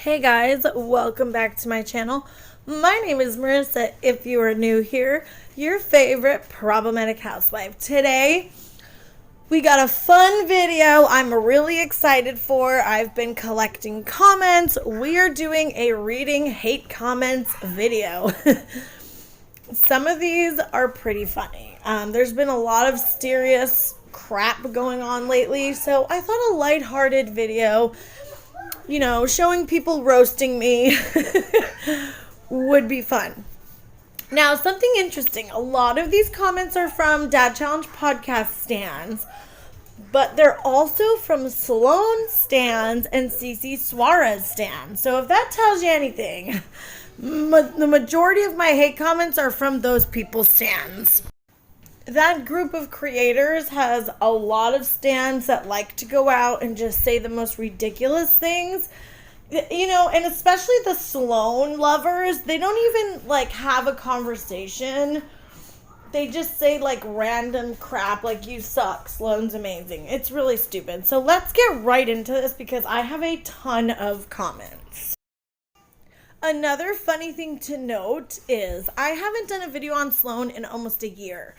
Hey guys, welcome back to my channel. My name is Marissa. If you are new here, your favorite problematic housewife. Today, we got a fun video I'm really excited for. I've been collecting comments. We are doing a reading hate comments video. Some of these are pretty funny. There's been a lot of serious crap going on lately, so I thought a lighthearted video, you know, showing people roasting me would be fun. Now, something interesting. A lot of these comments are from Dad Challenge podcast stans, but they're also from Sloan stans and CC Suarez stans. So if that tells you anything, the majority of my hate comments are from those people's stans. That group of creators has a lot of stans that like to go out and just say the most ridiculous things. You know, and especially the Sloan lovers, they don't even, like, have a conversation. They just say, like, random crap, like, you suck, Sloan's amazing. It's really stupid. So let's get right into this because I have a ton of comments. Another funny thing to note is I haven't done a video on Sloan in almost a year.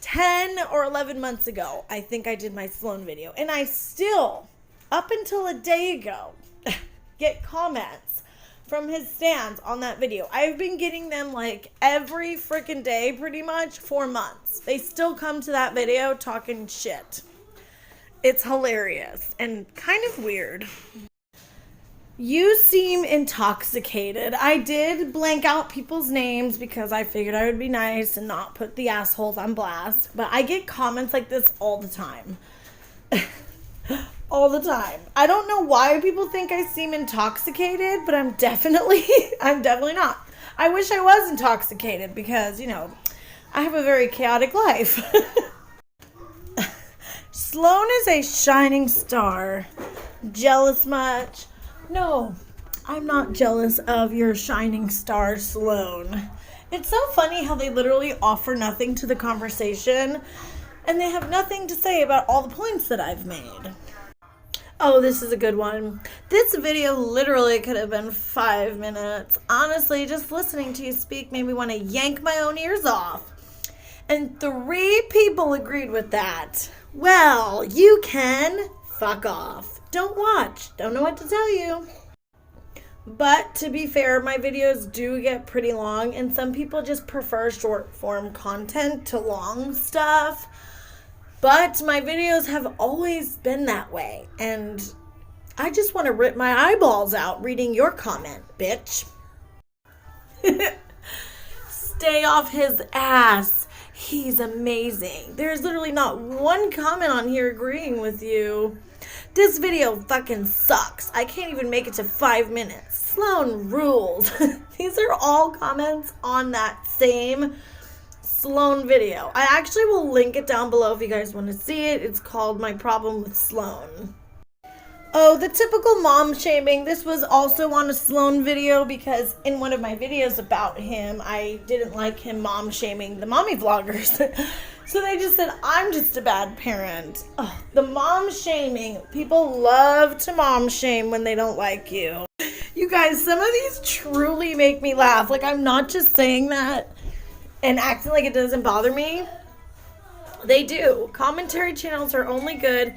10 or 11 months ago, I think I did my Sloan video. And I still, up until a day ago, get comments from his stans on that video. I've been getting them like every freaking day pretty much for months. They still come to that video talking shit. It's hilarious and kind of weird. You seem intoxicated. I did blank out people's names because I figured I would be nice and not put the assholes on blast. But I get comments like this all the time. All the time. I don't know why people think I seem intoxicated, but I'm definitely not. I wish I was intoxicated because, you know, I have a very chaotic life. Sloan is a shining star. Jealous much? No, I'm not jealous of your shining star, Sloan. It's so funny how they literally offer nothing to the conversation and they have nothing to say about all the points that I've made. Oh, this is a good one. This video literally could have been 5 minutes. Honestly, just listening to you speak made me want to yank my own ears off. And 3 people agreed with that. Well, you can fuck off. Don't watch. Don't know what to tell you. But to be fair, my videos do get pretty long and some people just prefer short form content to long stuff. But my videos have always been that way. And I just want to rip my eyeballs out reading your comment, bitch. Stay off his ass. He's amazing. There's literally not one comment on here agreeing with you. This video fucking sucks. I can't even make it to 5 minutes. Sloan rules. These are all comments on that same Sloan video. I actually will link it down below if you guys want to see it. It's called My Problem with Sloan. Oh, the typical mom shaming. This was also on a Sloan video because in one of my videos about him, I didn't like him mom shaming the mommy vloggers. So they just said, I'm just a bad parent. Oh, the mom shaming. People love to mom shame when they don't like you. You guys, some of these truly make me laugh. Like, I'm not just saying that and acting like it doesn't bother me. They do. Commentary channels are only good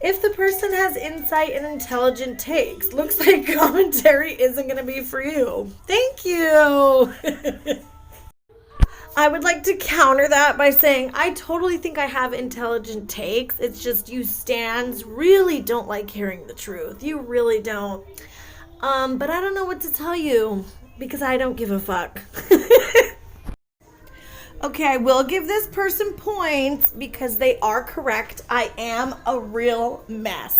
if the person has insight and intelligent takes. Looks like commentary isn't going to be for you. Thank you. I would like to counter that by saying I totally think I have intelligent takes. It's just you stans really don't like hearing the truth. You really don't. But I don't know what to tell you because I don't give a fuck. Okay, I will give this person points because they are correct. I am a real mess.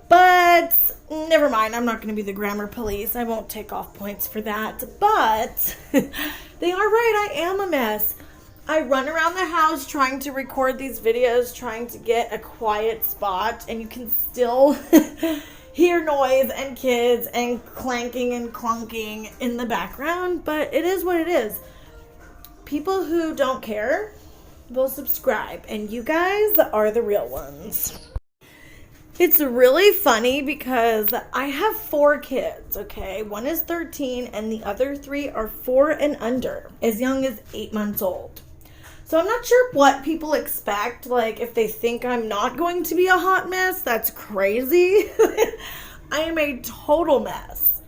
But never mind, I'm not going to be the grammar police. I won't take off points for that. But they are right, I am a mess. I run around the house trying to record these videos, trying to get a quiet spot, and you can still hear noise and kids and clanking and clunking in the background, but it is what it is. People who don't care will subscribe, and you guys are the real ones. It's really funny because I have 4 kids, okay? One is 13 and the other 3 are 4 and under, as young as 8 months old. So I'm not sure what people expect. Like, if they think I'm not going to be a hot mess, that's crazy. I am a total mess,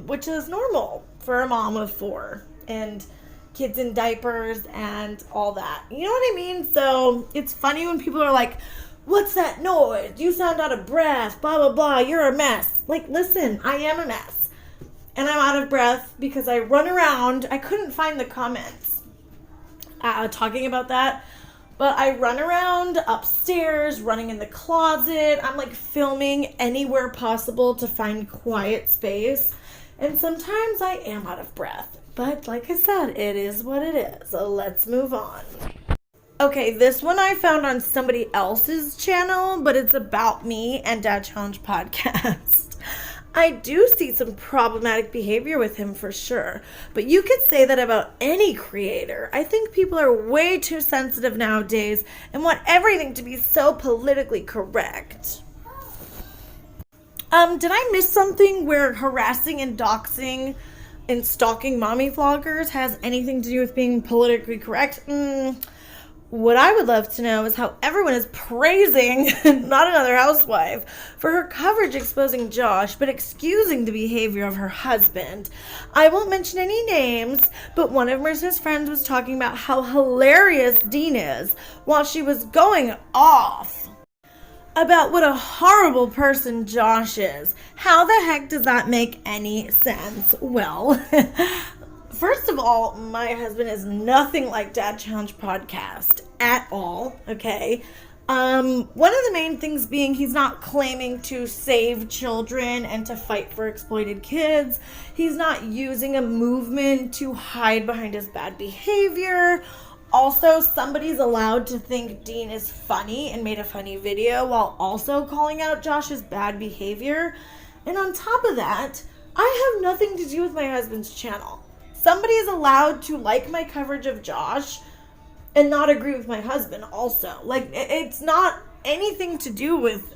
which is normal for a mom of 4 and kids in diapers and all that. You know what I mean? So it's funny when people are like, what's that noise? You sound out of breath, blah, blah, blah. You're a mess. Like, listen, I am a mess. And I'm out of breath because I run around. I couldn't find the comments talking about that. But I run around upstairs, running in the closet. I'm like filming anywhere possible to find quiet space. And sometimes I am out of breath. But like I said, it is what it is. So let's move on. Okay, this one I found on somebody else's channel, but it's about me and Dad Challenge podcast. I do see some problematic behavior with him for sure, but you could say that about any creator. I think people are way too sensitive nowadays and want everything to be so politically correct. Did I miss something where harassing and doxing and stalking mommy vloggers has anything to do with being politically correct? What I would love to know is how everyone is praising Notanotherhousewife for her coverage exposing Josh, but excusing the behavior of her husband. I won't mention any names, but one of Marissa's friends was talking about how hilarious Dean is while she was going off about what a horrible person Josh is. How the heck does that make any sense? Well, first of all, my husband is nothing like Dad Challenge podcast at all, okay? One of the main things being he's not claiming to save children and to fight for exploited kids. He's not using a movement to hide behind his bad behavior. Also, somebody's allowed to think Dean is funny and made a funny video while also calling out Josh's bad behavior. And on top of that, I have nothing to do with my husband's channel. Somebody is allowed to like my coverage of Josh and not agree with my husband also. Like, it's not anything to do with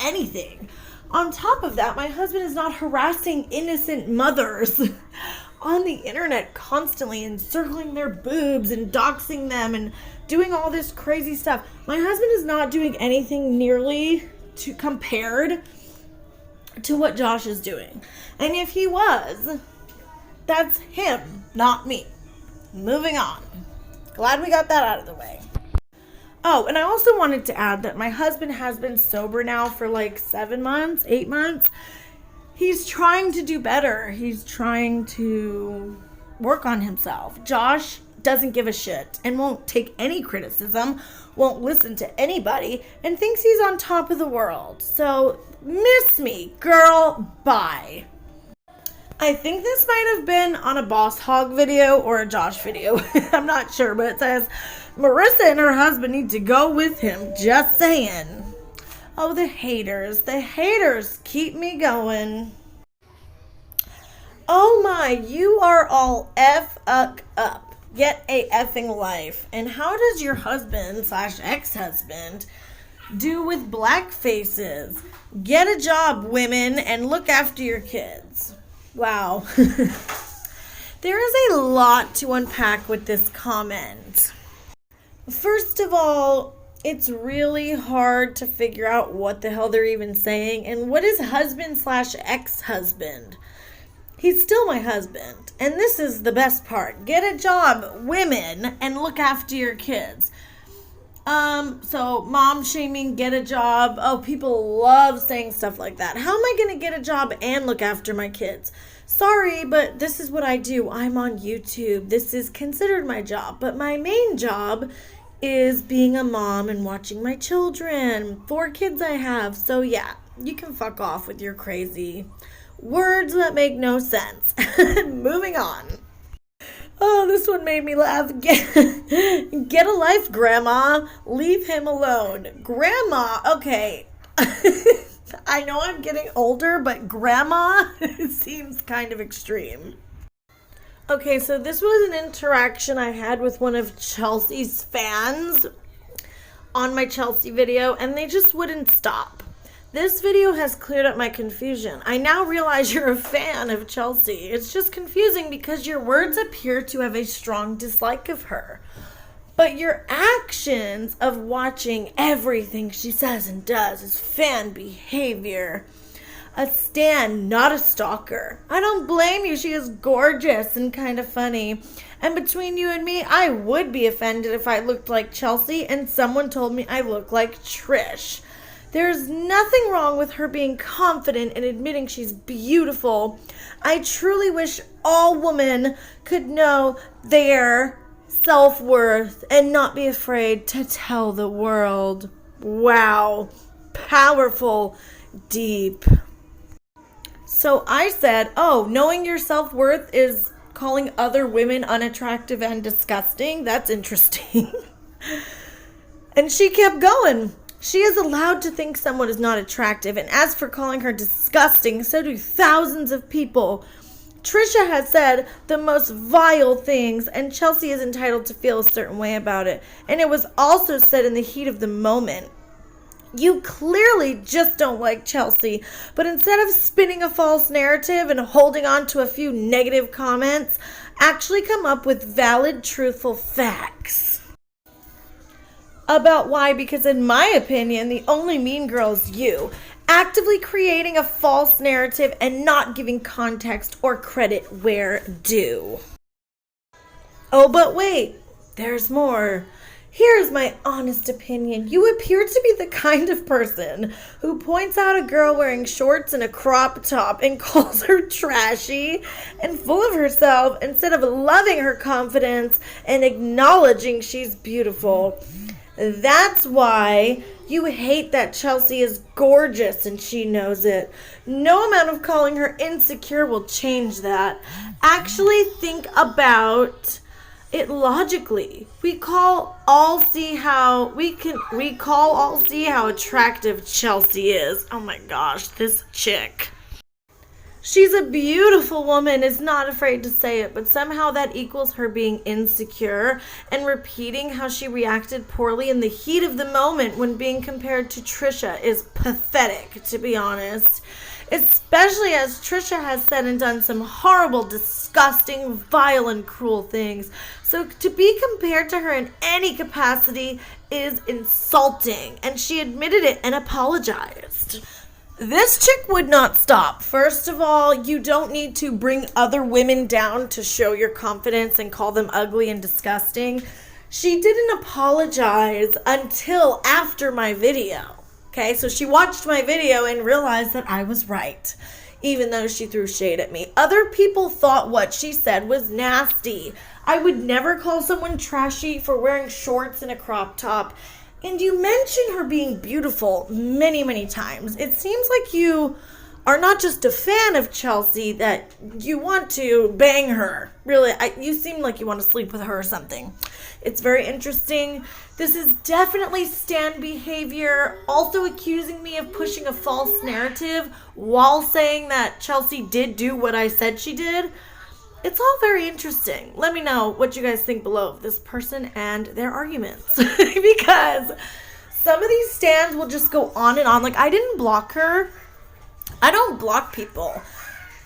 anything. On top of that, my husband is not harassing innocent mothers on the internet constantly, encircling their boobs and doxing them and doing all this crazy stuff. My husband is not doing anything nearly to compared to what Josh is doing. And if he was, that's him, not me. Moving on. Glad we got that out of the way. Oh, and I also wanted to add that my husband has been sober now for like 7 months, 8 months. He's trying to do better. He's trying to work on himself. Josh doesn't give a shit and won't take any criticism, won't listen to anybody, and thinks he's on top of the world. So, miss me, girl, bye. I think this might have been on a Boss Hog video or a Josh video. I'm not sure, but it says, Marissa and her husband need to go with him. Just saying. Oh, the haters. The haters keep me going. Oh my, you are all up. Get a effing life. And how does your husband / ex-husband do with black faces? Get a job, women, and look after your kids. Wow. There is a lot to unpack with this comment. First of all, it's really hard to figure out what the hell they're even saying. And what is husband / ex-husband? He's still my husband. And this is the best part. Get a job, women, and look after your kids. So mom shaming, get a job. Oh, people love saying stuff like that. How am I going to get a job and look after my kids? Sorry, but this is what I do. I'm on YouTube. This is considered my job. But my main job is being a mom and watching my children. 4 kids I have. So yeah, you can fuck off with your crazy words that make no sense. Moving on. Oh, this one made me laugh. Get a life, Grandma. Leave him alone. Grandma, okay. I know I'm getting older, but Grandma seems kind of extreme. Okay, so this was an interaction I had with one of Chelsea's fans on my Chelsea video, and they just wouldn't stop. This video has cleared up my confusion. I now realize you're a fan of Chelsea. It's just confusing because your words appear to have a strong dislike of her. But your actions of watching everything she says and does is fan behavior. A stan, not a stalker. I don't blame you. She is gorgeous and kind of funny. And between you and me, I would be offended if I looked like Chelsea and someone told me I look like Trish. There's nothing wrong with her being confident and admitting she's beautiful. I truly wish all women could know their self-worth and not be afraid to tell the world. Wow. Powerful. Deep. So I said, oh, knowing your self-worth is calling other women unattractive and disgusting? That's interesting. And she kept going. She is allowed to think someone is not attractive, and as for calling her disgusting, so do thousands of people. Trisha has said the most vile things, and Chelsea is entitled to feel a certain way about it. And it was also said in the heat of the moment. You clearly just don't like Chelsea, but instead of spinning a false narrative and holding on to a few negative comments, actually come up with valid, truthful facts. About why, because in my opinion, the only mean girl is you, actively creating a false narrative and not giving context or credit where due. Oh, but wait, there's more. Here's my honest opinion. You appear to be the kind of person who points out a girl wearing shorts and a crop top and calls her trashy and full of herself instead of loving her confidence and acknowledging she's beautiful. That's why you hate that Chelsea is gorgeous and she knows it. No amount of calling her insecure will change that. Actually think about it logically. We all see how attractive Chelsea is. Oh my gosh, this chick. She's a beautiful woman, is not afraid to say it, but somehow that equals her being insecure and repeating how she reacted poorly in the heat of the moment when being compared to Trisha is pathetic, to be honest. Especially as Trisha has said and done some horrible, disgusting, vile, and cruel things. So to be compared to her in any capacity is insulting, and she admitted it and apologized. This chick would not stop. First of all, you don't need to bring other women down to show your confidence and call them ugly and disgusting. She didn't apologize until after my video. Okay, so she watched my video and realized that I was right, even though she threw shade at me. Other people thought what she said was nasty. I would never call someone trashy for wearing shorts and a crop top. And you mentioned her being beautiful many, many times. It seems like you are not just a fan of Chelsea, that you want to bang her. Really, you seem like you want to sleep with her or something. It's very interesting. This is definitely stan behavior. Also accusing me of pushing a false narrative while saying that Chelsea did do what I said she did. It's all very interesting. Let me know what you guys think below of this person and their arguments. Because some of these stans will just go on and on. Like, I didn't block her. I don't block people.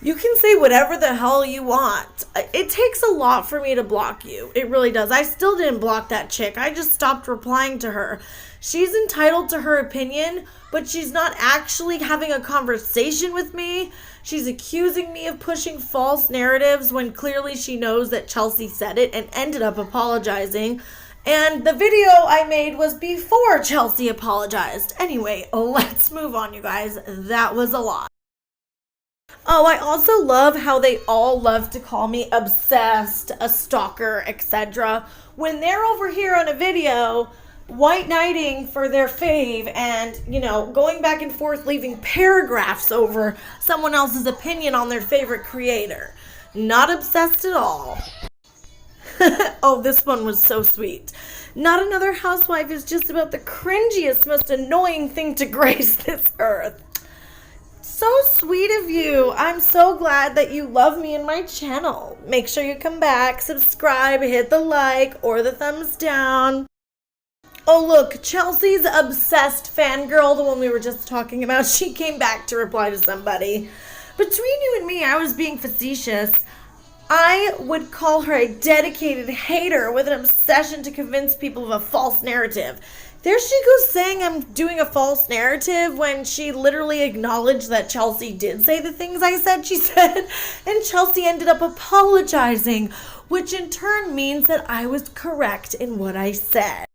You can say whatever the hell you want. It takes a lot for me to block you. It really does. I still didn't block that chick. I just stopped replying to her. She's entitled to her opinion, but she's not actually having a conversation with me. She's accusing me of pushing false narratives when clearly she knows that Chelsea said it and ended up apologizing. And the video I made was before Chelsea apologized. Anyway, let's move on, you guys. That was a lot. Oh, I also love how they all love to call me obsessed, a stalker, etc. when they're over here on a video white knighting for their fave and, going back and forth, leaving paragraphs over someone else's opinion on their favorite creator. Not obsessed at all. Oh, this one was so sweet. Not Another Housewife is just about the cringiest, most annoying thing to grace this earth. So sweet of you. I'm so glad that you love me and my channel. Make sure you come back, subscribe, hit the like or the thumbs down. Oh, look, Chelsea's obsessed fangirl, the one we were just talking about, she came back to reply to somebody. Between you and me, I was being facetious. I would call her a dedicated hater with an obsession to convince people of a false narrative. There she goes saying I'm doing a false narrative when she literally acknowledged that Chelsea did say the things I said she said, and Chelsea ended up apologizing, which in turn means that I was correct in what I said.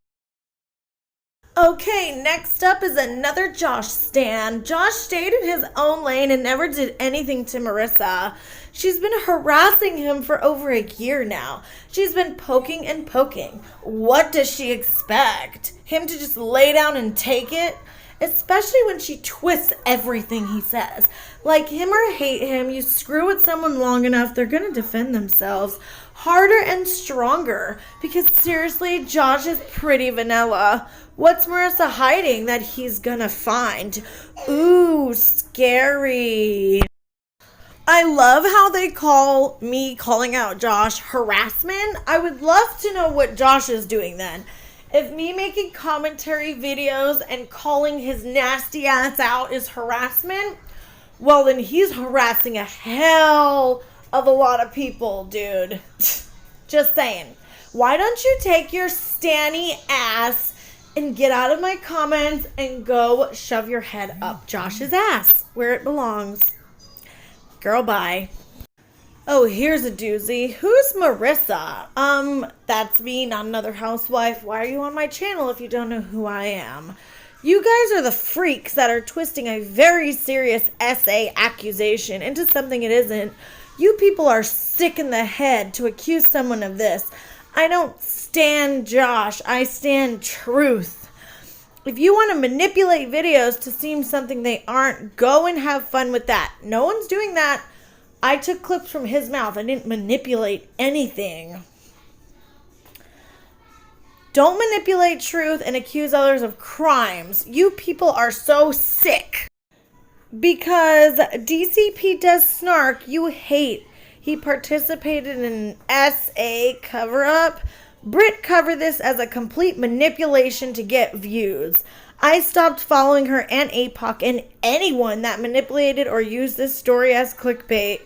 Okay, next up is another Josh stan. Josh stayed in his own lane and never did anything to Marissa. She's been harassing him for over a year now. She's been poking and poking. What does she expect? Him to just lay down and take it? Especially when she twists everything he says. Like him or hate him, you screw with someone long enough, they're gonna defend themselves harder and stronger. Because seriously, Josh is pretty vanilla. What's Marissa hiding that he's gonna find? Ooh, scary. I love how they call me calling out Josh harassment. I would love to know what Josh is doing then. If me making commentary videos and calling his nasty ass out is harassment, well then he's harassing a hell of a lot of people, dude. Just saying. Why don't you take your stanny ass and get out of my comments and go shove your head up Josh's ass where it belongs. Girl, bye. Oh, here's a doozy. Who's Marissa? That's me, not another housewife. Why are you on my channel if you don't know who I am? You guys are the freaks that are twisting a very serious SA accusation into something it isn't. You people are sick in the head to accuse someone of this. I don't stand Josh. I stand truth. If you want to manipulate videos to seem something they aren't, go and have fun with that. No one's doing that. I took clips from his mouth. I didn't manipulate anything. Don't manipulate truth and accuse others of crimes. You people are so sick. Because DCP does snark, you hate. He participated in an SA cover-up. Britt covered this as a complete manipulation to get views. I stopped following her and APOC and anyone that manipulated or used this story as clickbait.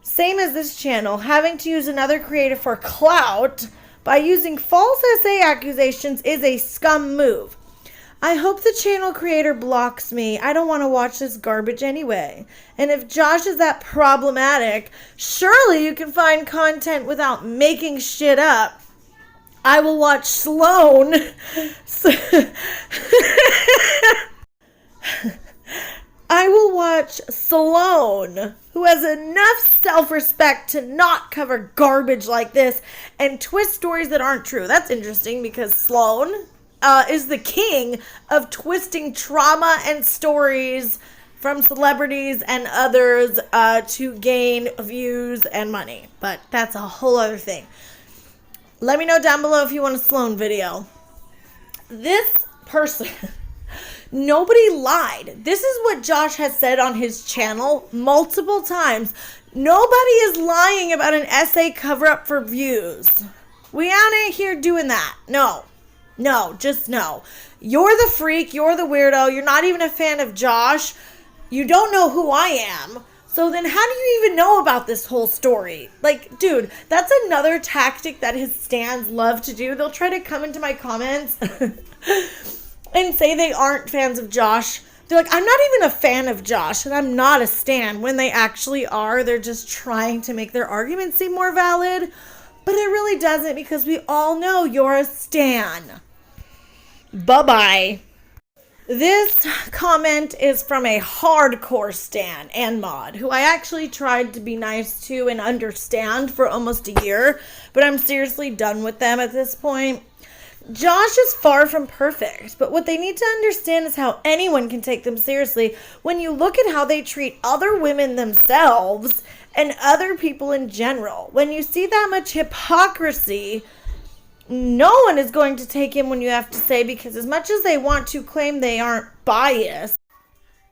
Same as this channel, having to use another creator for clout by using false SA accusations is a scum move. I hope the channel creator blocks me. I don't want to watch this garbage anyway. And if Josh is that problematic, surely you can find content without making shit up. I will watch Sloan. I will watch Sloan, who has enough self-respect to not cover garbage like this and twist stories that aren't true. That's interesting because Sloan is the king of twisting trauma and stories from celebrities and others to gain views and money. But that's a whole other thing. Let me know down below if you want a Sloan video. This person, nobody lied. This is what Josh has said on his channel multiple times. Nobody is lying about an SA cover-up for views. We ain't here doing that. No. No, just no. You're the freak. You're the weirdo. You're not even a fan of Josh. You don't know who I am. So then how do you even know about this whole story? Like, dude, that's another tactic that his stans love to do. They'll try to come into my comments and say they aren't fans of Josh. They're like, I'm not even a fan of Josh, and I'm not a stan. When they actually are, they're just trying to make their argument seem more valid. But it really doesn't, because we all know you're a stan. Bye-bye. This comment is from a hardcore stan and mod who I actually tried to be nice to and understand for almost a year, but I'm seriously done with them at this point. Josh is far from perfect, but what they need to understand is how anyone can take them seriously when you look at how they treat other women themselves and other people in general. When you see that much hypocrisy, no one is going to take him when you have to say, because as much as they want to claim they aren't biased,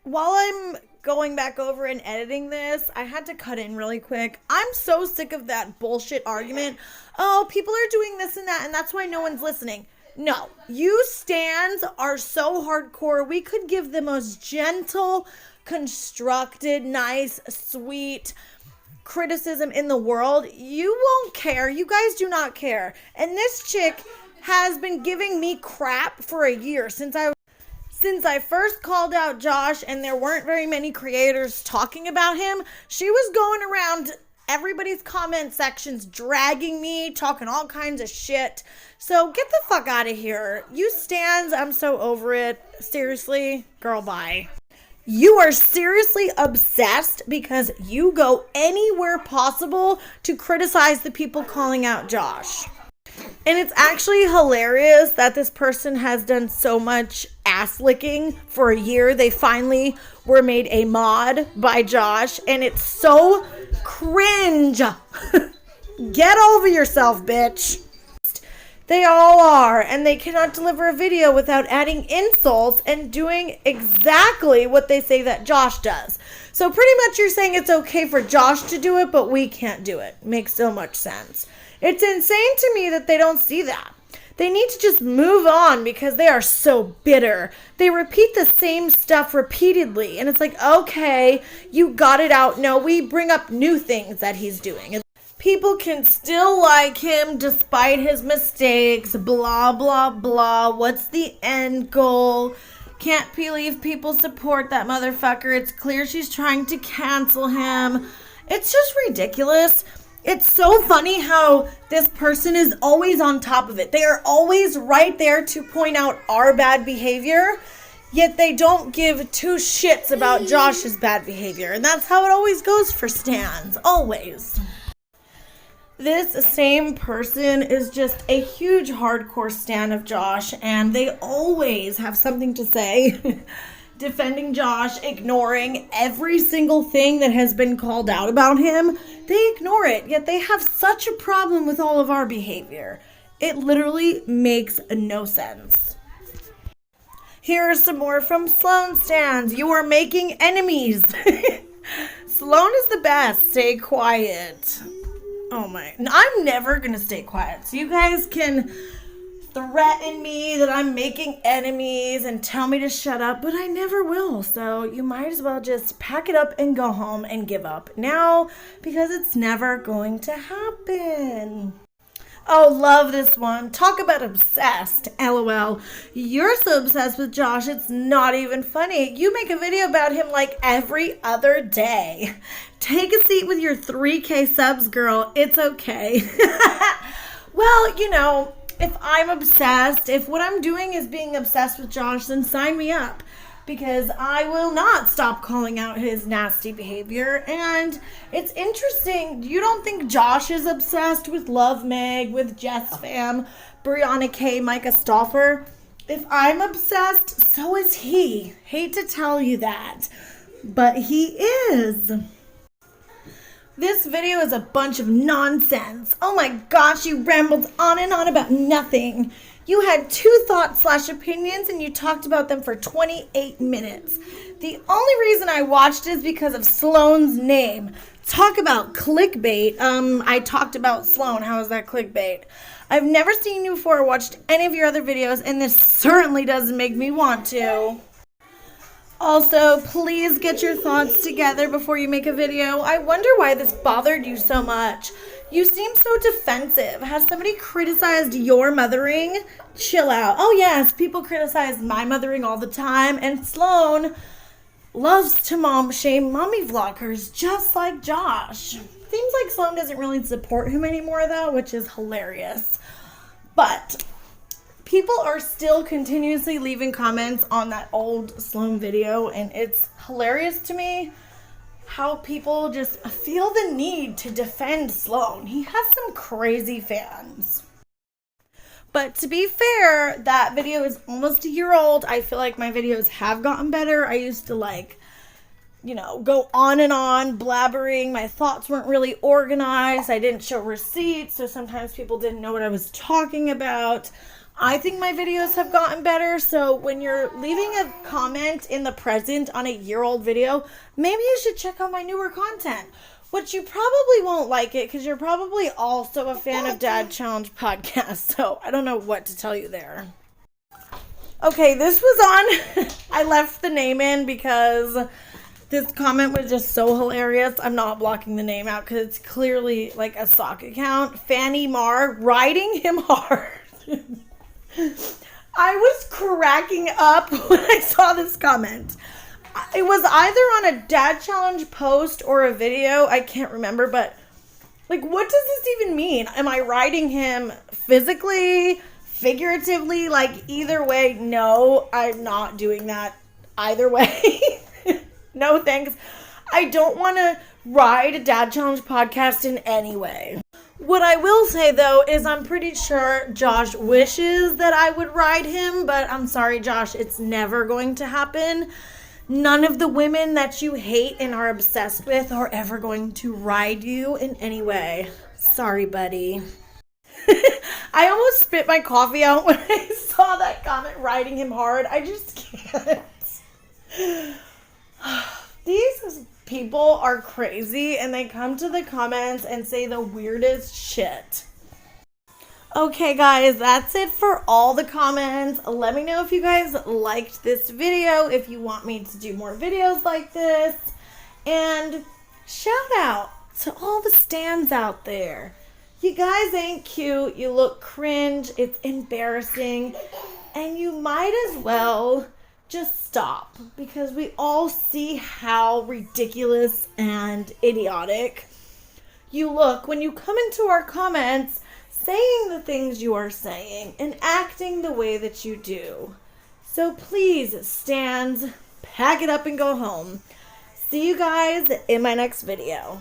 while I'm going back over and editing this, I had to cut in really quick. I'm so sick of that bullshit argument. Oh, people are doing this and that, and that's why no one's listening. No, you stans are so hardcore. We could give the most gentle, constructed, nice, sweet criticism in the world. You won't care. You guys do not care. And this chick has been giving me crap for a year since I first called out Josh and there weren't very many creators talking about him. She was going around everybody's comment sections dragging me, talking all kinds of shit. So get the fuck out of here. You stans, I'm so over it. Seriously, girl, bye. You are seriously obsessed because you go anywhere possible to criticize the people calling out Josh. And it's actually hilarious that this person has done so much ass licking for a year. They finally were made a mod by Josh, and it's so cringe. Get over yourself, bitch. They all are, and they cannot deliver a video without adding insults and doing exactly what they say that Josh does. So pretty much you're saying it's okay for Josh to do it, but we can't do it. Makes so much sense. It's insane to me that they don't see that. They need to just move on because they are so bitter. They repeat the same stuff repeatedly, and it's like, okay, you got it out. No, we bring up new things that he's doing. People can still like him despite his mistakes, blah, blah, blah. What's the end goal? Can't believe people support that motherfucker. It's clear she's trying to cancel him. It's just ridiculous. It's so funny how this person is always on top of it. They are always right there to point out our bad behavior, yet they don't give two shits about Josh's bad behavior. And that's how it always goes for stans. Always. This same person is just a huge hardcore stan of Josh, and they always have something to say. Defending Josh, ignoring every single thing that has been called out about him. They ignore it, yet they have such a problem with all of our behavior. It literally makes no sense. Here are some more from Sloan stans. You are making enemies. Sloan is the best. Stay quiet. Oh my, I'm never gonna stay quiet. So you guys can threaten me that I'm making enemies and tell me to shut up, but I never will. So you might as well just pack it up and go home and give up now because it's never going to happen. Oh, love this one. Talk about obsessed. LOL. You're so obsessed with Josh, it's not even funny. You make a video about him like every other day. Take a seat with your 3K subs, girl. It's okay. Well, you know, if I'm obsessed, if what I'm doing is being obsessed with Josh, then sign me up. Because I will not stop calling out his nasty behavior. And it's interesting, you don't think Josh is obsessed with Love Meg, with Jess Fam, Brianna K, Micah Stauffer? If I'm obsessed, so is he. Hate to tell you that, but he is. This video is a bunch of nonsense. Oh my gosh, you rambled on and on about nothing. You had 2 thoughts/opinions and you talked about them for 28 minutes. The only reason I watched is because of Sloan's name. Talk about clickbait. I talked about Sloan. How is that clickbait? I've never seen you before or watched any of your other videos, and this certainly doesn't make me want to. Also, please get your thoughts together before you make a video. I wonder why this bothered you so much. You seem so defensive. Has somebody criticized your mothering? Chill out. Oh yes, people criticize my mothering all the time, and Sloan loves to mom shame mommy vloggers just like Josh. Seems like Sloan doesn't really support him anymore though, which is hilarious. But people are still continuously leaving comments on that old Sloan video, and it's hilarious to me how people just feel the need to defend Sloan. He has some crazy fans. But to be fair, that video is almost a year old. I feel like my videos have gotten better. I used to go on and on blabbering. My thoughts weren't really organized. I didn't show receipts, so sometimes people didn't know what I was talking about. I think my videos have gotten better, so when you're leaving a comment in the present on a year-old video, maybe you should check out my newer content. which you probably won't like it because you're probably also a fan of Dad Challenge podcast. So I don't know what to tell you there. Okay, this was on, I left the name in because this comment was just so hilarious. I'm not blocking the name out because it's clearly like a sock account. Fanny Mar riding him hard. I was cracking up when I saw this comment. It was either on a Dad Challenge post or a video. I can't remember, but like, what does this even mean? Am I riding him physically, figuratively? Like, either way, no, I'm not doing that either way. No, thanks. I don't want to ride a Dad Challenge podcast in any way. What I will say, though, is I'm pretty sure Josh wishes that I would ride him, but I'm sorry, Josh, it's never going to happen. None of the women that you hate and are obsessed with are ever going to ride you in any way. Sorry, buddy. I almost spit my coffee out when I saw that comment, riding him hard. I just can't. These people are crazy and they come to the comments and say the weirdest shit. Okay, guys, that's it for all the comments. Let me know if you guys liked this video, if you want me to do more videos like this. And shout out to all the stans out there. You guys ain't cute. You look cringe. It's embarrassing. And you might as well just stop, because we all see how ridiculous and idiotic you look when you come into our comments saying the things you are saying and acting the way that you do. So please, stans, pack it up and go home. See you guys in my next video.